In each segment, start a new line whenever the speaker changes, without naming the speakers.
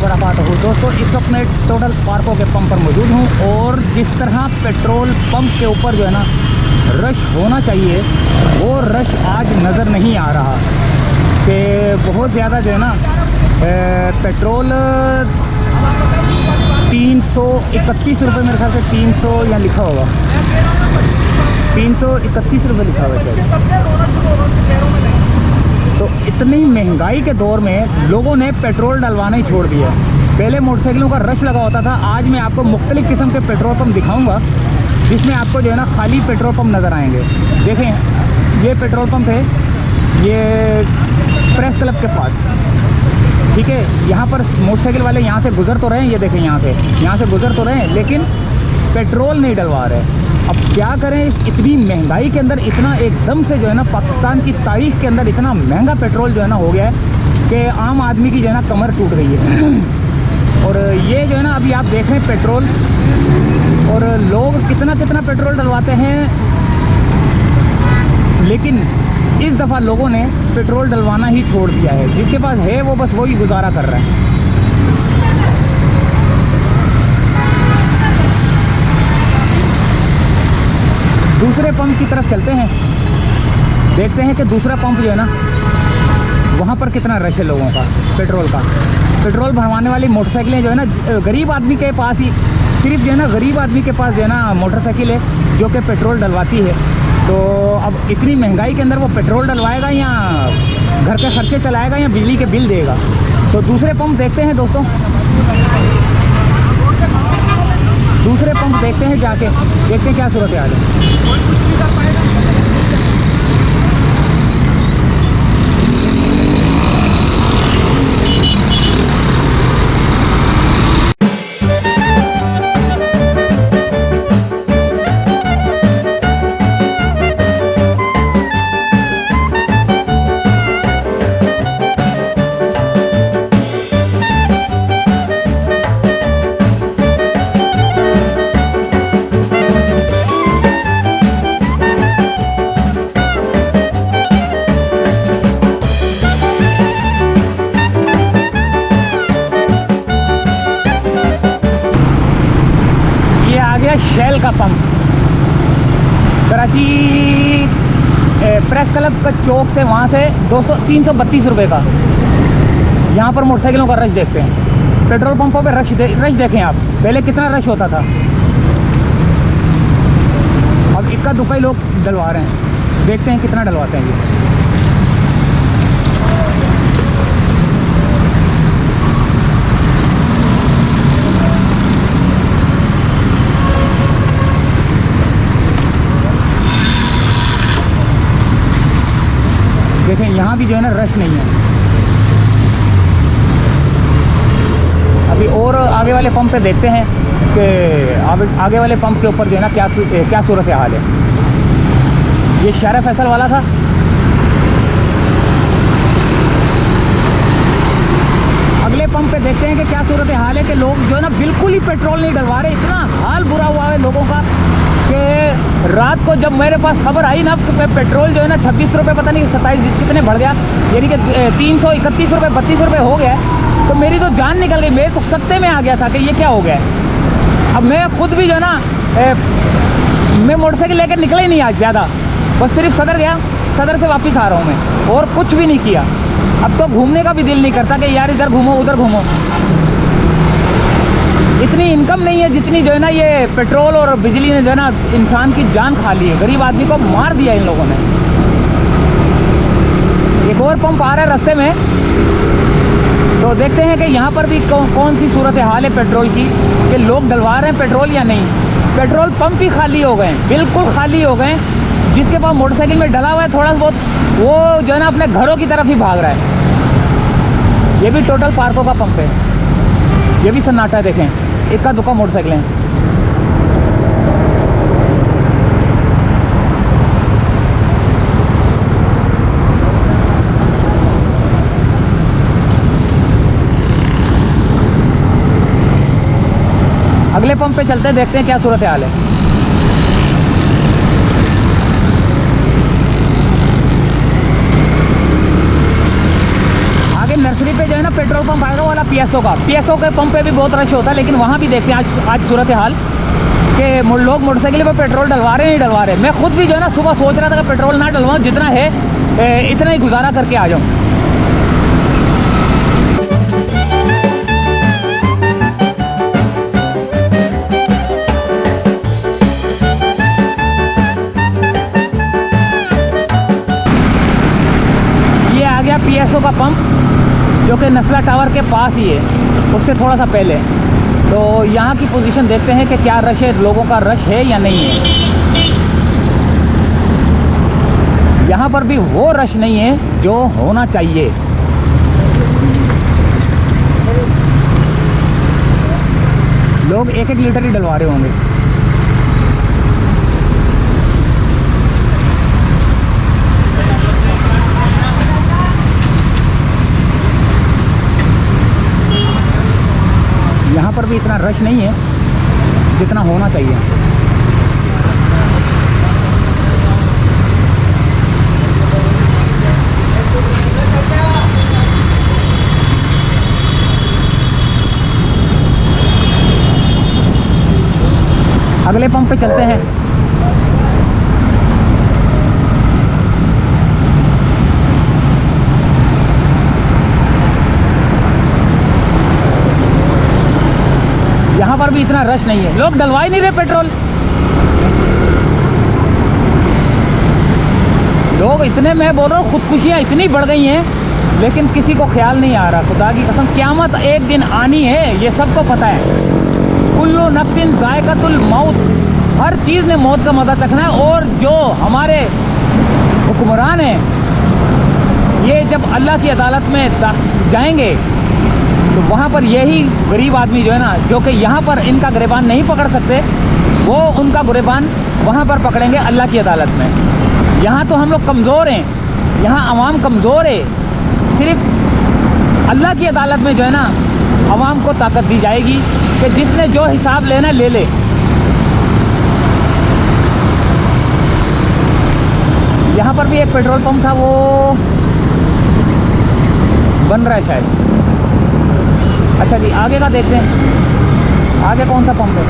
बड़ा पाता हूँ। दोस्तों इस वक्त मैं टोटल पार्को के पंप पर मौजूद हूँ और जिस तरह पेट्रोल पंप के ऊपर जो है ना रश होना चाहिए वो रश आज नज़र नहीं आ रहा। कि बहुत ज़्यादा जो है ना पेट्रोल 331 रुपये मेरे ख्याल से 300 यहाँ लिखा होगा 331 रुपये लिखा हुआ है। तो इतनी महंगाई के दौर में लोगों ने पेट्रोल डलवाना ही छोड़ दिया। पहले मोटरसाइकिलों का रश लगा होता था। आज मैं आपको मुख्तलिफ़ किस्म के पेट्रोल पंप दिखाऊंगा जिसमें आपको जो है ना खाली पेट्रोल पंप नज़र आएंगे। देखें ये पेट्रोल पंप है, ये प्रेस क्लब के पास, ठीक है। यहाँ पर मोटरसाइकिल वाले यहाँ से गुजर तो रहे हैं, ये देखें यहाँ से गुजर तो रहे हैं लेकिन पेट्रोल नहीं डलवा रहे। अब क्या करें, इतनी महंगाई के अंदर इतना एकदम से जो है ना पाकिस्तान की तारीख़ के अंदर इतना महंगा पेट्रोल जो है ना हो गया है कि आम आदमी की जो है ना कमर टूट गई है। और ये जो है ना अभी आप देख रहे हैं पेट्रोल और लोग कितना कितना पेट्रोल डलवाते हैं, लेकिन इस दफ़ा लोगों ने पेट्रोल डलवाना ही छोड़ दिया है। जिसके पास है वो बस वही गुजारा कर रहा है। दूसरे पंप की तरफ चलते हैं, देखते हैं कि दूसरा पंप जो है ना वहाँ पर कितना रश है लोगों का पेट्रोल का। पेट्रोल भरवाने वाली मोटरसाइकिलें जो है ना गरीब आदमी के पास ही, सिर्फ जो है ना गरीब आदमी के पास जो है ना मोटरसाइकिल है जो कि पेट्रोल डलवाती है। तो अब इतनी महंगाई के अंदर वो पेट्रोल डलवाएगा या घर के खर्चे चलाएगा या बिजली के बिल देगा। तो दूसरे पंप देखते हैं दोस्तों, दूसरे पंप देखते हैं, जाके देखते हैं क्या सूरत हाल है। शेल का पंप कराची प्रेस क्लब का चौक से, वहाँ से 332 रुपये का। यहाँ पर मोटरसाइकिलों का रश देखते हैं। पेट्रोल पंपों पे रश देखें आप, पहले कितना रश होता था, अब इक्का दुक्का ही लोग डलवा रहे हैं। देखते हैं कितना डलवाते हैं ये। देखें यहाँ भी जो है ना रश नहीं है। अभी और आगे वाले पंप पे देखते हैं कि आगे वाले पंप के ऊपर जो है ना क्या सूरत हाल है। ये शहर फैसल वाला था। अगले पंप पे देखते हैं कि क्या सूरत हाल है कि लोग जो है ना बिल्कुल ही पेट्रोल नहीं डलवा रहे। इतना हाल बुरा हुआ है लोगों का कि रात को जब मेरे पास खबर आई ना कि पेट्रोल जो है ना 26 रुपये पता नहीं 27 कितने बढ़ गया, यानी कि 331 रुपये 32 रुपये हो गया, तो मेरी तो जान निकल गई। मेरे को सत्ते में आ गया था कि ये क्या हो गया। अब मैं खुद भी जो है ना मैं मोटरसाइकिल लेकर निकला ही नहीं आज ज़्यादा, बस सिर्फ सदर गया, सदर से वापस आ रहा हूँ मैं, और कुछ भी नहीं किया। अब तो घूमने का भी दिल नहीं करता कि यार इधर घूमो उधर घूमो। इतनी इनकम नहीं है जितनी जो है ना ये पेट्रोल और बिजली ने जो है ना इंसान की जान खा ली है। गरीब आदमी को मार दिया इन लोगों ने। एक और पंप आ रहा है रास्ते में, तो देखते हैं कि यहाँ पर भी कौन सी सूरत हाल है पेट्रोल की, कि लोग डलवा रहे हैं पेट्रोल या नहीं। पेट्रोल पंप ही खाली हो गए, बिल्कुल खाली हो गए। जिसके पास मोटरसाइकिल में डला हुआ है थोड़ा बहुत, वो जो है ना अपने घरों की तरफ ही भाग रहा है। ये भी टोटल पार्कों का पंप है, ये भी सन्नाटा है। देखें इक्का दुक्का मोटरसाइकिलें हैं। अगले पंप पे चलते हैं, देखते हैं क्या सूरत हाल है। आगे नर्सरी पे जो है ना पेट्रोल पंप आएगा वाला पीएसओ का, पीएसओ के पंप पे भी बहुत रश होता है, लेकिन वहाँ भी देखते हैं आज सूरत हाल कि लोग मोटरसाइकिल पे पेट्रोल डलवा रहे नहीं डलवा रहे। मैं खुद भी जो है ना सुबह सोच रहा था कि पेट्रोल ना डलवाऊँ, जितना है इतना ही गुजारा करके आ जाऊँ। ये आ गया पीएसओ का पंप जो कि नस्ला टावर के पास ही है, उससे थोड़ा सा पहले। तो यहाँ की पोजीशन देखते हैं कि क्या रश है, लोगों का रश है या नहीं है। यहाँ पर भी वो रश नहीं है जो होना चाहिए। लोग 1-1 लीटर ही डलवा रहे होंगे। यहाँ पर भी इतना रश नहीं है जितना होना चाहिए। अगले पंप पे चलते हैं। यहाँ पर भी इतना रश नहीं है, लोग डलवा ही नहीं रहे पेट्रोल। लोग इतने, मैं बोल रहा हूँ खुदकुशियाँ इतनी बढ़ गई हैं, लेकिन किसी को ख्याल नहीं आ रहा। खुदा की कसम क़यामत एक दिन आनी है, ये सबको पता है। कुल्लु नफ्सिन ज़ायक़तुल मौत, हर चीज़ ने मौत का मज़ा चखना है। और जो हमारे हुक्मरान हैं, ये जब अल्लाह की अदालत में जाएंगे तो वहाँ पर यही गरीब आदमी जो है ना, जो कि यहाँ पर इनका गिरबान नहीं पकड़ सकते, वो उनका गिरबान वहाँ पर पकड़ेंगे अल्लाह की अदालत में। यहाँ तो हम लोग कमज़ोर हैं, यहाँ आवाम कमज़ोर है। सिर्फ अल्लाह की अदालत में जो है ना आवाम को ताकत दी जाएगी कि जिसने जो हिसाब लेना ले ले। यहाँ पर भी एक पेट्रोल पंप था, वो बन रहा है शायद। अच्छा जी, आगे का देखते हैं, आगे कौन सा पंप है।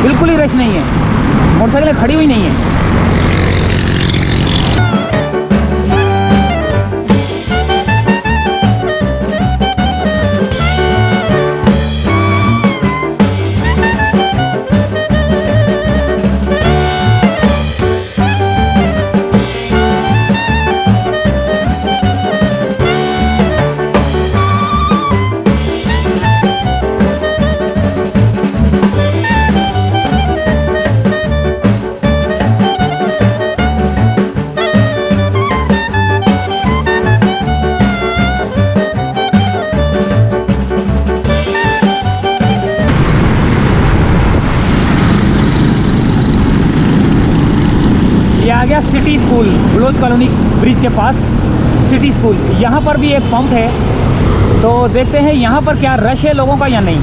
बिल्कुल ही रश नहीं है, मोटरसाइकिलें खड़ी हुई नहीं है। आ गया city school, Baloch colony bridge के पास सिटी स्कूल। यहाँ पर भी एक पंप है, तो देखते हैं यहाँ पर क्या रश है लोगों का या नहीं।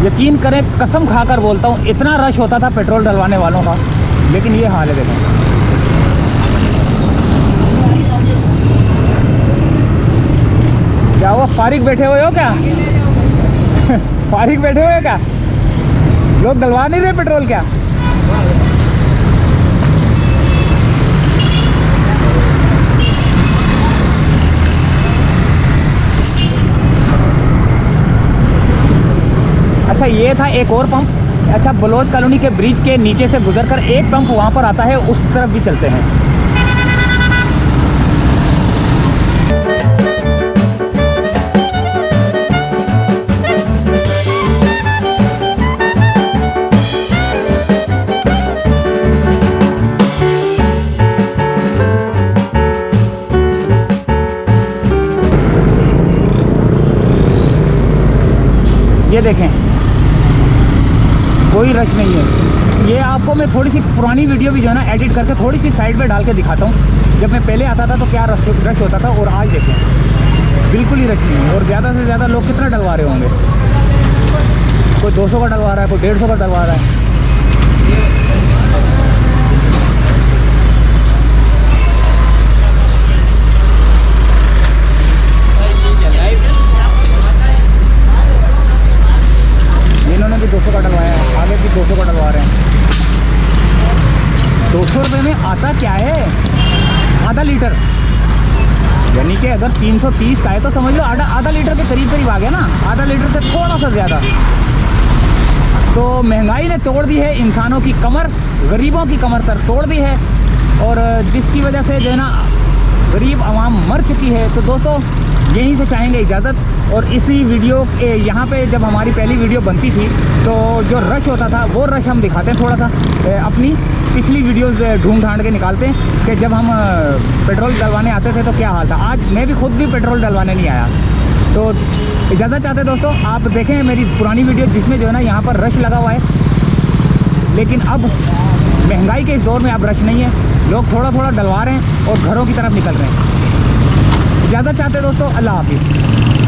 यकीन करें, कसम खाकर बोलता हूँ, इतना रश होता था पेट्रोल डलवाने वालों का, लेकिन ये हाल है। देखें, क्या हुआ, फारिग बैठे हुए हो क्या? फारिग बैठे हुए हो क्या? लोग डलवा नहीं रहे पेट्रोल क्या? अच्छा, ये था एक और पंप। अच्छा, बलोच कॉलोनी के ब्रिज के नीचे से गुजरकर एक पंप वहाँ पर आता है, उस तरफ भी चलते हैं। ये देखें, कोई रश नहीं है। ये आपको मैं थोड़ी सी पुरानी वीडियो भी जो है ना एडिट करके थोड़ी सी साइड पे डाल के दिखाता हूँ। जब मैं पहले आता था तो क्या रश होता था, और आज देखें बिल्कुल ही रश नहीं है। और ज़्यादा से ज़्यादा लोग कितना डलवा रहे होंगे। कोई 200 का डलवा रहा है, कोई 150 का डलवा रहा है। इन्होंने भी 200 का डलवाया है, आगे भी 200 का डलवा रहे हैं। 200 रुपये में आता क्या है? आधा लीटर, यानी कि अगर 330 का है तो समझ लो आधा लीटर के करीब करीब आ गया ना, आधा लीटर से थोड़ा सा ज़्यादा। तो महंगाई ने तोड़ दी है इंसानों की कमर, गरीबों की कमर तर तोड़ दी है, और जिसकी वजह से जो है ना गरीब आवाम मर चुकी है। तो दोस्तों यहीं से चाहेंगे इजाज़त, और इसी वीडियो यहाँ पे जब हमारी पहली वीडियो बनती थी तो जो रश होता था वो रश हम दिखाते हैं, थोड़ा सा अपनी पिछली वीडियोस ढूंढ ढांड के निकालते हैं कि जब हम पेट्रोल डलवाने आते थे तो क्या हाल था। आज मैं भी खुद भी पेट्रोल डलवाने नहीं आया, तो इजाज़त चाहते दोस्तों आप देखें मेरी पुरानी वीडियो जिसमें जो है ना यहाँ पर रश लगा हुआ है। लेकिन अब महंगाई के इस दौर में अब रश नहीं है, लोग थोड़ा थोड़ा डलवा रहे हैं और घरों की तरफ निकल रहे हैं। इजाज़त चाहते दोस्तों, अल्लाह हाफिज़।